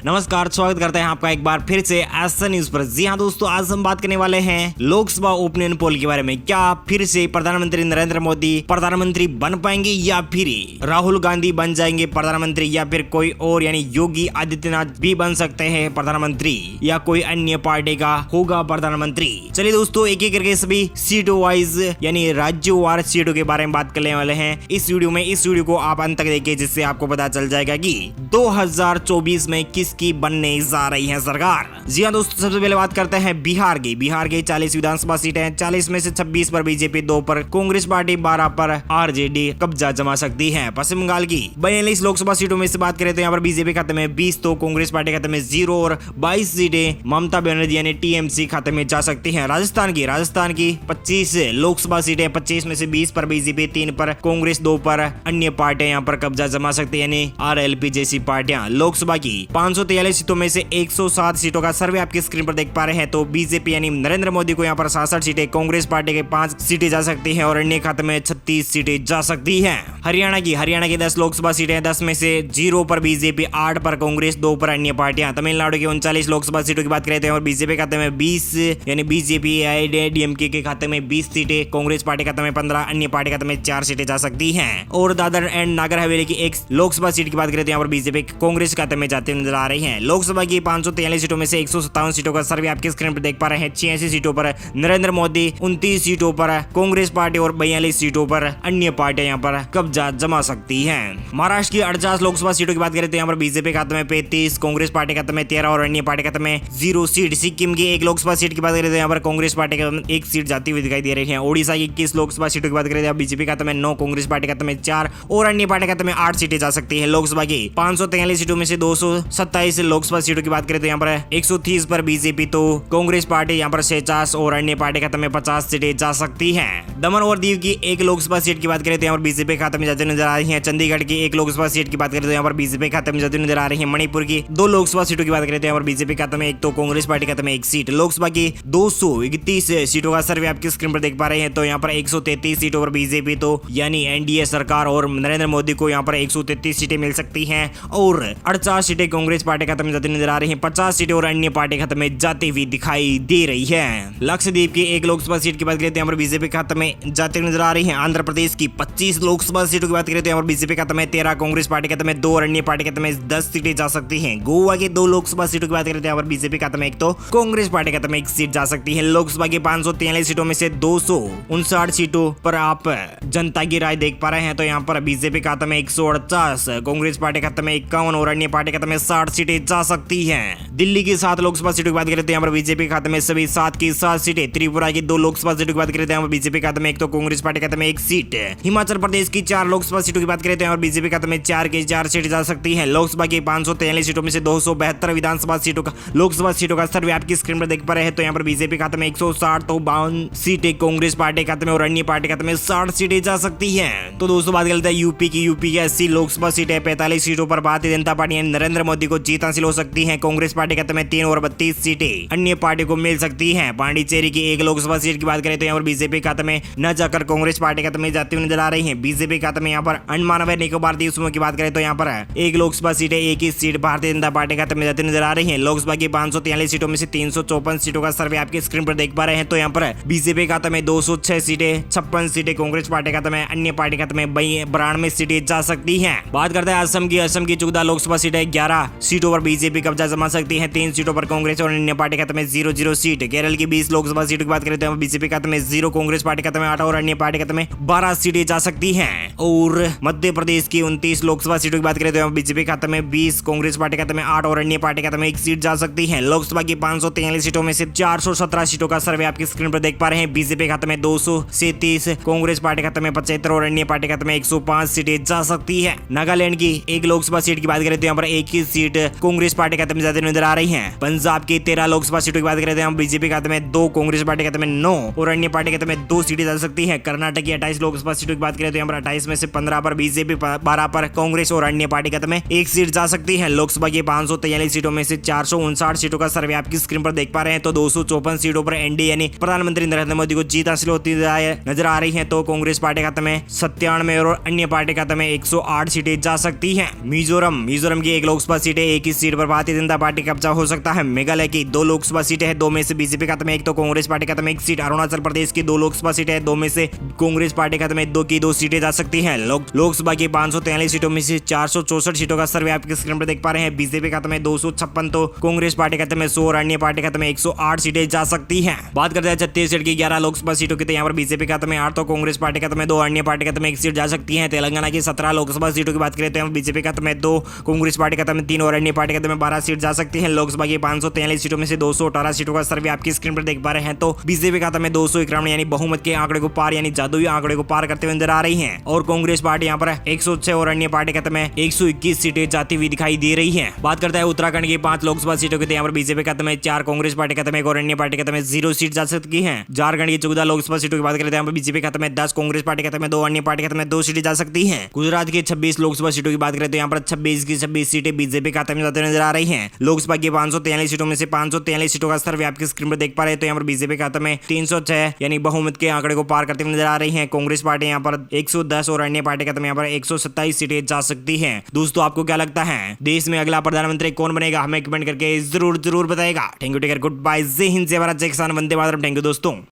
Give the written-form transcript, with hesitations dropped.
नमस्कार, स्वागत करते हैं आपका एक बार फिर से एसएन न्यूज पर। जी हाँ दोस्तों, आज हम बात करने वाले हैं लोकसभा ओपिनियन पोल के बारे में। क्या फिर से प्रधानमंत्री नरेंद्र मोदी प्रधानमंत्री बन पाएंगे या फिर राहुल गांधी बन जाएंगे प्रधानमंत्री, या फिर कोई और यानी योगी आदित्यनाथ भी बन सकते हैं प्रधानमंत्री, या कोई अन्य पार्टी का होगा प्रधानमंत्री। चलिए दोस्तों, एक एक करके सभी सीटों वाइज यानी राज्यवार सीटों के बारे में बात करने वाले हैं इस वीडियो में। इस वीडियो को आप अंत तक देखिए, जिससे आपको पता चल जाएगा कि 2024 में किसकी बनने जा रही है सरकार। जी हाँ दोस्तों, सबसे पहले बात करते हैं बिहार की। बिहार के 40 विधानसभा सीटें हैं। 40 में से 26 पर बीजेपी, 2 पर कांग्रेस पार्टी, 12 पर आरजेडी कब्जा जमा सकती है। पश्चिम बंगाल की 42 लोकसभा सीटों में से बात करें तो यहाँ पर बीजेपी खाते में 20, तो कांग्रेस पार्टी खाते में 0 और 22 सीटें ममता बनर्जी यानी टीएमसी खाते में जा सकती है। राजस्थान की 25 लोकसभा सीटें, 25 में से 20 पर बीजेपी, 3 पर कांग्रेस, 2 पर अन्य पार्टियां यहाँ पर कब्जा जमा सकती है यानी आरएलपी जैसी पार्टियां। लोकसभा की 543 सीटों में से 107 सीटों का सर्वे आपकी स्क्रीन पर देख पा रहे हैं। तो बीजेपी यानी नरेंद्र मोदी को यहाँ पर 66 सीटें, कांग्रेस पार्टी के 5 सीटें जा सकती है और अन्य खाते में 36 सीटें जा सकती है। हरियाणा की 10 लोकसभा सीटें, 10 में से 0 पर बीजेपी, 8 पर कांग्रेस, 2 पर अन्य पार्टियां। तमिलनाडु की 39 लोकसभा सीटों की बात करते हैं और बीजेपी खाते में 20 यानी बीजेपी एआईएडीएमके के खाते में 20 सीटें, कांग्रेस पार्टी खाते में 15, अन्य पार्टी खाते में 4 सीटें जा सकती हैं। और दादर एंड नागर हवेली की 1 लोकसभा सीट की बात करते हैं, यहाँ पर बीजेपी कांग्रेस खाते में जाते नजर आ रही है। लोकसभा की 543 सीटों में से 157 सीटों का सर्वे आपके स्क्रीन पर देख पा रहे हैं। 86 सीटों पर नरेंद्र मोदी, 29 सीटों पर कांग्रेस पार्टी और 42 सीटों पर अन्य पार्टियां यहाँ पर कब्जा जमा सकती है। महाराष्ट्र की 48 लोकसभा सीटों की बात करते हैं, यहाँ पर बीजेपी खाते में 35, कांग्रेस पार्टी खाते में 13 और अन्य पार्टी खाते में 0 सीट। सिक्किम की 1 लोकसभा सीट की बात करते हैं, यहाँ पर कांग्रेस पार्टी का 1 सीट जाती हुई दिखाई दे रही है। ओडिशा की 21 लोकसभा सीटों की बात करते हैं, बीजेपी खाते में 9, कांग्रेस पार्टी खाते में 4 और अन्य पार्टी खाते में 8 सीटें जा सकती है। लोकसभा की 543 सीटों में से 227 लोकसभा सीटों की बात करें तो यहाँ पर 130 पर बीजेपी, तो कांग्रेस पार्टी यहाँ पर 50 और अन्य पार्टी खाते में 50 सीटें जा सकती है। दमन और दीव की 1 लोकसभा सीट की बात करें तो यहाँ पर बीजेपी खाते में जाती नजर आ रही है। चंडीगढ़ की 1 लोकसभा सीट की बात करें तो यहाँ पर बीजेपी खाते में जाती नजर आ रही है। मणिपुर की 2 लोकसभा सीटों की बात करें तो यहाँ पर बीजेपी खाते में 1, तो कांग्रेस पार्टी खाते में 1 सीट। लोकसभा की 231 सीटों का सर्वे आपकी स्क्रीन पर देख पा रहे हैं, तो यहाँ पर 133 सीटों पर बीजेपी, तो यानी एनडीए सरकार और नरेंद्र मोदी को यहाँ पर 133 सीटें मिल सकती हैं और 48 सीटें कांग्रेस पार्टी खाते में जाती नजर आ रही हैं। 50 सीटें और अन्य पार्टी खाते में जाती हुई दिखाई दे रही है। लक्षद्वीप की 1 लोकसभा सीट की बात करें तो यहाँ पर बीजेपी खाते में जाती नजर आ रही है। आंध्र प्रदेश की 25 लोकसभा सीटों की बात करें तो यहाँ पर बीजेपी खाते में 13, कांग्रेस पार्टी खाते में 2 और अन्य पार्टी खाते में 10 सीटें जा सकती हैं। गोवा की 2 लोकसभा सीटों की बात करें तो यहाँ पर बीजेपी खाते में 1, तो कांग्रेस पार्टी खाते में 1 सीट जा सकती है। लोकसभा की 543 सीटों में से 259 सीटों पर आप जनता की राय देख पा रहे हैं, तो यहाँ पर बीजेपी खाते में 148, कांग्रेस पार्टी खाते में 51 और अन्य पार्टी खाते में 60 सीटें जा सकती हैं। दिल्ली की 7 लोकसभा सीटों की बात करें तो यहाँ पर बीजेपी खाते में सभी 7 की 7 सीटें। त्रिपुरा की 2 लोकसभा सीटों की बात करें तो यहाँ पर बीजेपी खाते में 1, तो कांग्रेस पार्टी खाते में 1 सीट। हिमाचल प्रदेश की 4 लोकसभा सीटों की बात करें तो यहाँ पर बीजेपी खाते में 4 की 4 सीटें जा सकती है। लोकसभा की 543 सीटों में से 272 विधानसभा सीटों का लोकसभा सीटों का सर्वे आपकी स्क्रीन पर देख पा रहे हैं, तो यहाँ पर बीजेपी खाते में 160, तो 52 सीटें कांग्रेस पार्टी खाते में और अन्य पार्टी खाते में 60 सीटें जा सकती है। तो दोस्तों बात करते हैं यूपी की 80 लोकसभा सीटें, 45 सीटों पर भारतीय जनता पार्टी नरेंद्र मोदी को जीत हासिल हो सकती है। कांग्रेस पार्टी खाते में 3 और 32 सीटें अन्य पार्टी को मिल सकती है। पांडिचेरी की 1 लोकसभा सीट की बात करें तो यहाँ पर बीजेपी खाते में न जाकर कांग्रेस पार्टी खाते में जाती हुई नजर आ रही है। बीजेपी खाते में यहाँ पर अंडमान व निकोबार द्वीप समूह की बात करें तो यहाँ पर 1 लोकसभा सीट है, 1 ही सीट भारतीय जनता पार्टी खाते में जाती नजर आ रही है। लोकसभा की 543 सीटों में से 354 सीटों का सर्वे आपकी स्क्रीन पर देख पा रहे हैं, तो यहाँ पर बीजेपी खाते में 206 सीटें, 56 सीटें कांग्रेस पार्टी खाते में, अन्य पार्टी खाते में 92 सीटें जा सकती हैं। बात करते हैं असम की 14 लोकसभा सीटें, 11 सीटों पर बीजेपी कब्जा जमा सकती है, 3 सीटों पर कांग्रेस और अन्य पार्टी खाते में 0 सीट। केरल की 20 लोकसभा सीटों की बात करें तो बीजेपी खाते में 0, कांग्रेस पार्टी खाते में 8 और अन्य पार्टी खाते में 12 सीटें जा सकती हैं। और मध्य प्रदेश की 29 लोकसभा सीटों की बात करें तो बीजेपी खाते में 20, कांग्रेस पार्टी खाते में 8 और अन्य पार्टी खाते में 1 सीट जा सकती है। लोकसभा की 543 सीटों में से 417 सीटों का सर्वे आपकी स्क्रीन पर देख पा रहे हैं। बीजेपी खाते में 237, कांग्रेस पार्टी खाते में 75 और अन्य पार्टी खाते में 105 सीटें जा सकती है। नागालैंड की 1 लोकसभा सीट की बात करें तो यहाँ पर 1 ही सीट कांग्रेस पार्टी खाते में जाती नजर आ रही है। पंजाब की 13 लोकसभा सीटों की बात करें तो बीजेपी खाते में 2, कांग्रेस पार्टी खाते में 9 और अन्य पार्टी खाते में 2 सीटें जा सकती है। कर्नाटक की 28 लोकसभा सीटों की बात करें तो यहाँ पर 28 में से 15 पर बीजेपी, 12 पर कांग्रेस और अन्य पार्टी खाते में 1 सीट जा सकती है। लोकसभा की 543 सीटों में से 459 सीटों का सर्वे आपकी स्क्रीन पर देख पा रहे हैं, तो 254 सीटों पर एनडीए यानी प्रधानमंत्री नरेंद्र मोदी को जीत हासिल होती नजर आ रही है। तो कांग्रेस पार्टी खाते में 97 और अन्य पार्टी खाते में 108 सीटें जा सकती हैं। मिजोरम की 1 लोकसभा सीट है, एक ही सीट पर भारतीय जनता पार्टी कब्जा हो सकता है। मेघालय की 2 लोकसभा सीटें हैं, 2 में से बीजेपी खाते में 1 तो कांग्रेस पार्टी खाते में 1 सीट। अरुणाचल प्रदेश की 2 लोकसभा सीटें हैं, 2 में से कांग्रेस पार्टी खाते में 2 की 2 सीटें जा सकती हैं। लोकसभा की 543 सीटों में से 464 सीटों का सर्वे आपके स्क्रीन पर देख पा रहे हैं। बीजेपी खाते में 256 तो कांग्रेस पार्टी खाते में 100 और अन्य पार्टी खाते में 108 सीटें जा सकती हैं। बात करते हैं छत्तीसगढ़ की 11 लोकसभा सीटों की, तो यहाँ पर बीजेपी खाते में 8 तो कांग्रेस पार्टी खाते में 2 अन्य पार्टी खाते में 1 सीट जा सकती है। तेलंगाना की 17 लोकसभा सीटों की बात करें तो यहाँ बीजेपी खाते में 2, कांग्रेस पार्टी खाते में 3 और अन्य पार्टी खाते में 12 सीट जा सकती है। लोकसभा की 543 सीटों में से 218 सीटों का सर्वे आपकी स्क्रीन पर देख पा रहे हैं, तो बीजेपी खाते में 251 यानी बहुमत के आंकड़े को पार यानी जादुई आंकड़े को पार करते हुए नजर आ रही है। और कांग्रेस पार्टी यहाँ पर 106 और अन्य पार्टी खाते में 121 सीटें जाती हुई दिखाई दे रही है। बात करते हैं उत्तराखंड की 5 लोकसभा सीटों की, तो यहाँ पर बीजेपी खाते में 4, कांग्रेस पार्टी खाते में 1 और अन्य पार्टी खाते में 0 सीट जा सकती है। झारखंड की 14 लोकसभा सीटों की बात करें तो यहाँ पर बीजेपी खाते में 10, कांग्रेस पार्टी खाते में 2, अन्य पार्टी खाते में 2 सीटें जा सकती है। गुजरात की 26 लोकसभा सीटों की बात करें तो यहाँ पर 26 की 26 सीटें बीजेपी खाते में जाते नजर आ रही है। लोकसभा की 543 सीटों में से 543 सीटों का सर्वे आपकी स्क्रीन पर देख पा रहे हैं, तो यहाँ पर बीजेपी खाते में 306 यानी बहुमत के आंकड़े को पार करते हुए नजर आ रही है। कांग्रेस पार्टी यहाँ पर 110 और अन्य पार्टी खाते में यहाँ पर 127 सीटें जा सकती है। दोस्तों आपको क्या लगता है देश में अगला प्रधानमंत्री कौन बनेगा, हमें कमेंट करके जरूर बताएगा। Thank you, take care, good bye, जय हिंद, जय भारत, जय किसान, वंदे मातरम। थैंक यू दोस्तों।